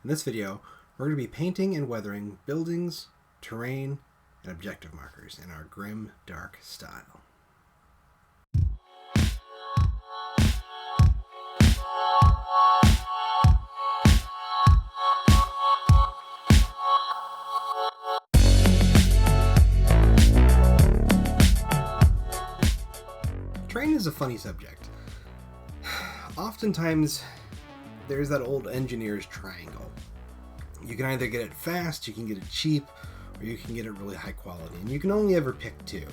In this video, we're going to be painting and weathering buildings, terrain, and objective markers in our grim, dark style. Terrain is a funny subject. Oftentimes, there's that old engineer's triangle. You can either get it fast, you can get it cheap, or you can get it really high quality, and you can only ever pick two.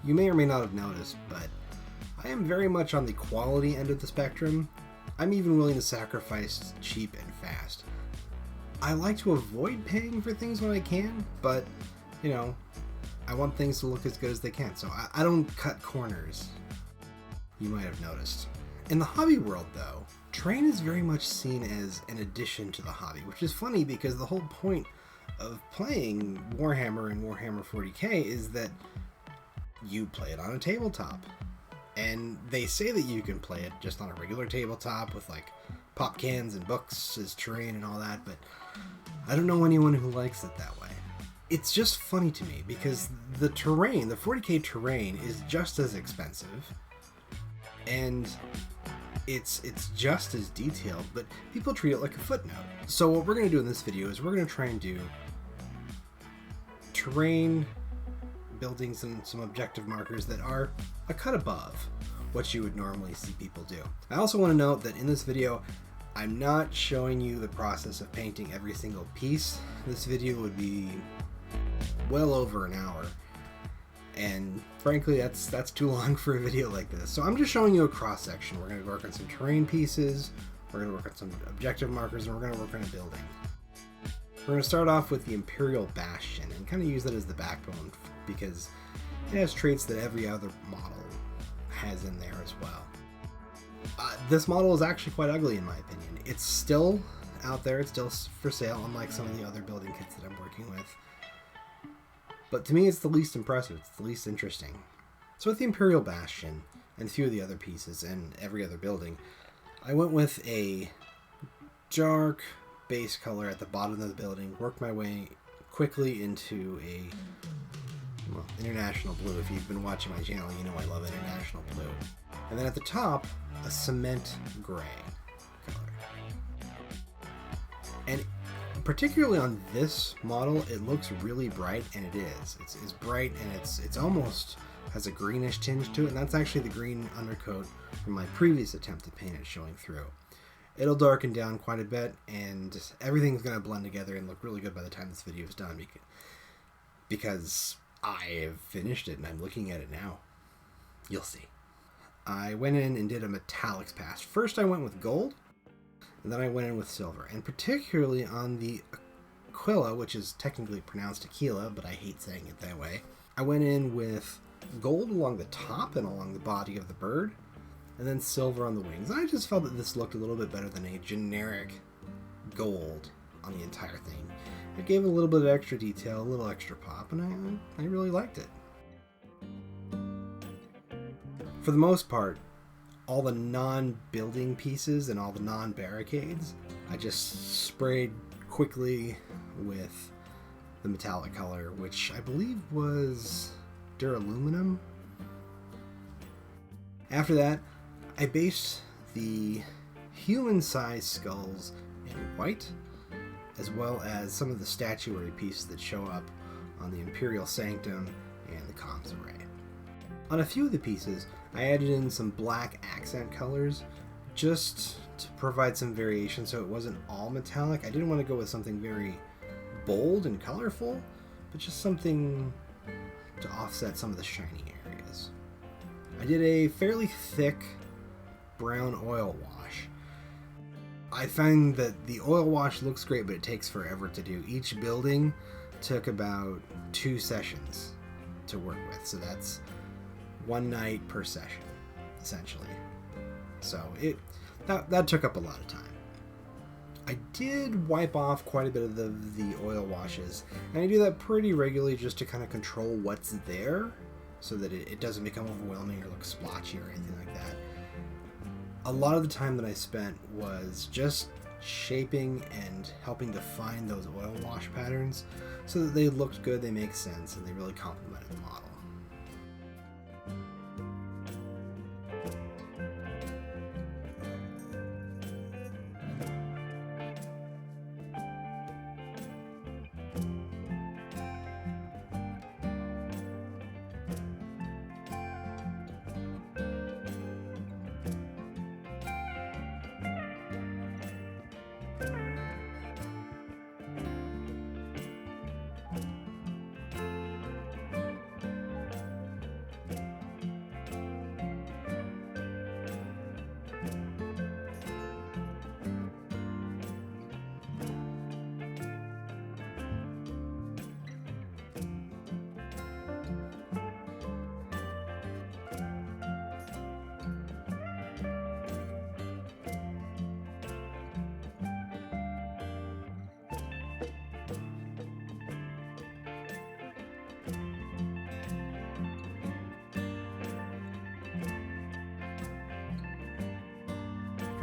You may or may not have noticed, but I am very much on the quality end of the spectrum. I'm even willing to sacrifice cheap and fast. I like to avoid paying for things when I can, but, you know, I want things to look as good as they can, so I don't cut corners. You might have noticed. In the hobby world, though, terrain is very much seen as an addition to the hobby, which is funny because the whole point of playing Warhammer and Warhammer 40k is that you play it on a tabletop. And they say that you can play it just on a regular tabletop with like pop cans and books as terrain and all that, but I don't know anyone who likes it that way. It's just funny to me because the terrain, the 40k terrain, is just as expensive and it's just as detailed, but people treat it like a footnote. So what we're going to do in this video is we're going to try and do terrain, buildings, and some objective markers that are a cut above what you would normally see people do. I also want to note that in this video, I'm not showing you the process of painting every single piece. This video would be well over an hour. And frankly, that's too long for a video like this. So I'm just showing you a cross section. We're going to work on some terrain pieces, we're going to work on some objective markers, and we're going to work on a building. We're going to start off with the Imperial Bastion and kind of use that as the backbone because it has traits that every other model has in there as well. This model is actually quite ugly in my opinion. It's still out there, it's still for sale, unlike some of the other building kits that I'm working with. But to me, it's the least impressive. It's the least interesting. So with the Imperial Bastion and a few of the other pieces and every other building, I went with a dark base color at the bottom of the building, worked my way quickly into a international blue. If you've been watching my channel, you know I love international blue. And then at the top, a cement gray color. And particularly on this model, it looks really bright, and it is. It's bright, and it's almost has a greenish tinge to it, and that's actually the green undercoat from my previous attempt to paint it showing through. It'll darken down quite a bit, and everything's going to blend together and look really good by the time this video is done, because I have finished it, and I'm looking at it now. You'll see. I went in and did a metallics pass. First I went with gold, and then I went in with silver, and particularly on the Aquila, which is technically pronounced Aquila, but I hate saying it that way. I went in with gold along the top and along the body of the bird, and then silver on the wings. And I just felt that this looked a little bit better than a generic gold on the entire thing. It gave a little bit of extra detail, a little extra pop, and I really liked it. For the most part, all the non-building pieces and all the non-barricades, I just sprayed quickly with the metallic color, which I believe was duraluminum. After that, I based the human-sized skulls in white, as well as some of the statuary pieces that show up on the Imperial Sanctum and the comms array. On a few of the pieces, I added in some black accent colors just to provide some variation so it wasn't all metallic. I didn't want to go with something very bold and colorful, but just something to offset some of the shiny areas. I did a fairly thick brown oil wash. I find that the oil wash looks great, but it takes forever to do. Each building took about 2 sessions to work with, so that's 1 night per session, essentially. So that took up a lot of time. I did wipe off quite a bit of the oil washes, and I do that pretty regularly just to kind of control what's there so that it doesn't become overwhelming or look splotchy or anything like that. A lot of the time that I spent was just shaping and helping define those oil wash patterns so that they looked good, they make sense, and they really complemented the model.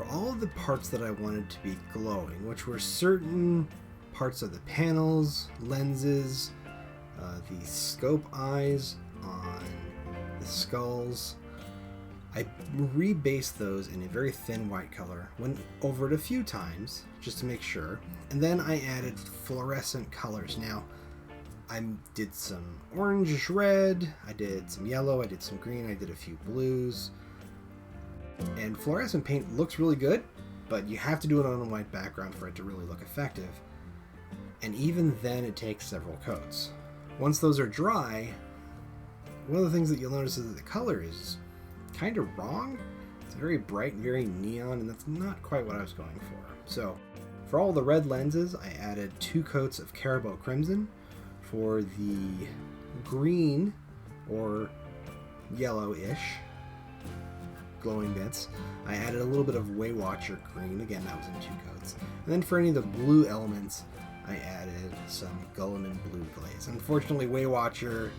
All of the parts that I wanted to be glowing, which were certain parts of the panels, lenses, the scope eyes on the skulls, I rebased those in a very thin white color, went over it a few times just to make sure, and then I added fluorescent colors. Now, I did some orange red, I did some yellow, I did some green, I did a few blues. And fluorescent paint looks really good, but you have to do it on a white background for it to really look effective. And even then it takes several coats. Once those are dry, one of the things that you'll notice is that the color is kind of wrong. It's very bright and very neon, and that's not quite what I was going for. So for all the red lenses, I added 2 coats of Caribou Crimson. For the green or yellowish glowing bits, I added a little bit of Waywatcher green. Again, that was in 2 coats. And then for any of the blue elements, I added some Gulliman blue glaze. Unfortunately, Waywatcher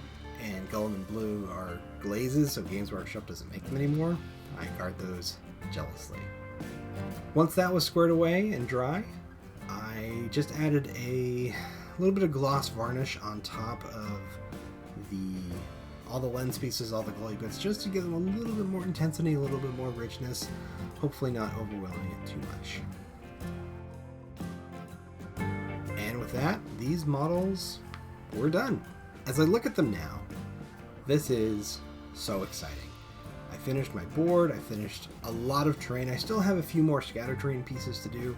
and Gulliman blue are glazes, so Games Workshop doesn't make them anymore. I guard those jealously. Once that was squared away and dry, I just added a little bit of gloss varnish on top of all the lens pieces, all the glowy bits, just to give them a little bit more intensity, a little bit more richness, hopefully not overwhelming it too much. And with that, these models were done. As I look at them now, this is so exciting. I finished my board, I finished a lot of terrain. I still have a few more scatter terrain pieces to do.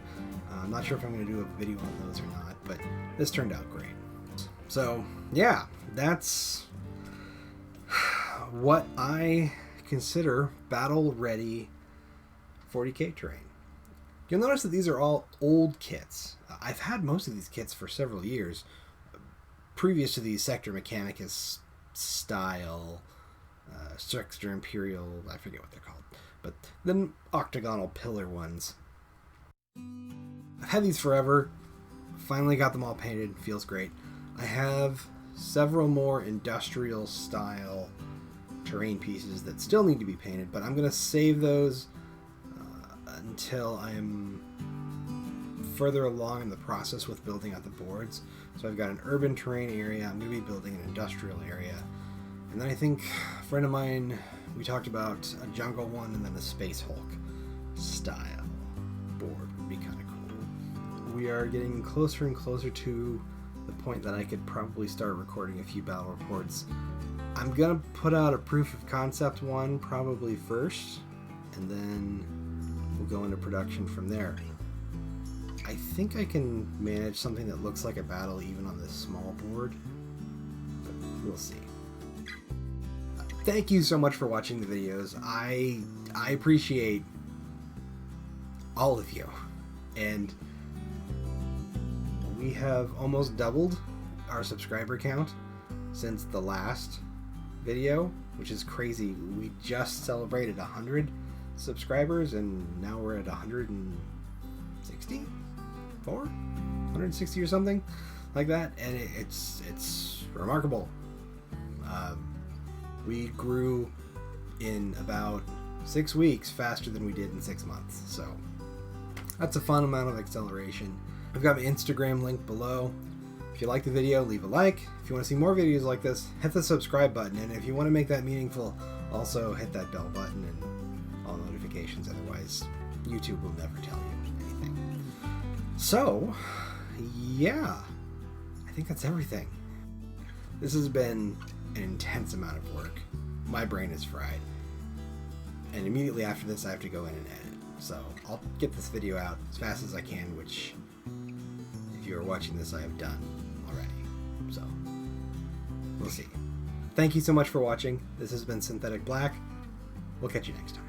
I'm not sure if I'm going to do a video on those or not, but this turned out great. So yeah, that's what I consider battle-ready 40k terrain. You'll notice that these are all old kits. I've had most of these kits for several years, previous to the Sector Mechanicus style, Sector Imperial, I forget what they're called, but the octagonal pillar ones. I've had these forever, finally got them all painted, feels great. I have several more industrial style terrain pieces that still need to be painted, but I'm going to save those until I am further along in the process with building out the boards. So I've got an urban terrain area, I'm going to be building an industrial area, and then I think a friend of mine, we talked about a jungle one and then a Space Hulk style board would be kind of cool. We are getting closer and closer to the point that I could probably start recording a few battle reports. I'm gonna put out a proof of concept one probably first, and then we'll go into production from there. I think I can manage something that looks like a battle even on this small board, but we'll see. Thank you so much for watching the videos. I appreciate all of you, and we have almost doubled our subscriber count since the last video, which is crazy. We just celebrated 100 subscribers and now we're at 160 or something like that, and it's remarkable. We grew in about 6 weeks faster than we did in 6 months, so That's a fun amount of acceleration. I've got my Instagram link below. If you like the video, leave a like. If you want to see more videos like this, hit the subscribe button. And if you want to make that meaningful, also hit that bell button and all notifications. Otherwise, YouTube will never tell you anything. So, yeah, I think that's everything. This has been an intense amount of work. My brain is fried. And immediately after this, I have to go in and edit. So I'll get this video out as fast as I can, which, if you are watching this, I have done already. So, we'll see. Thank you so much for watching. This has been Synthetic Black. We'll catch you next time.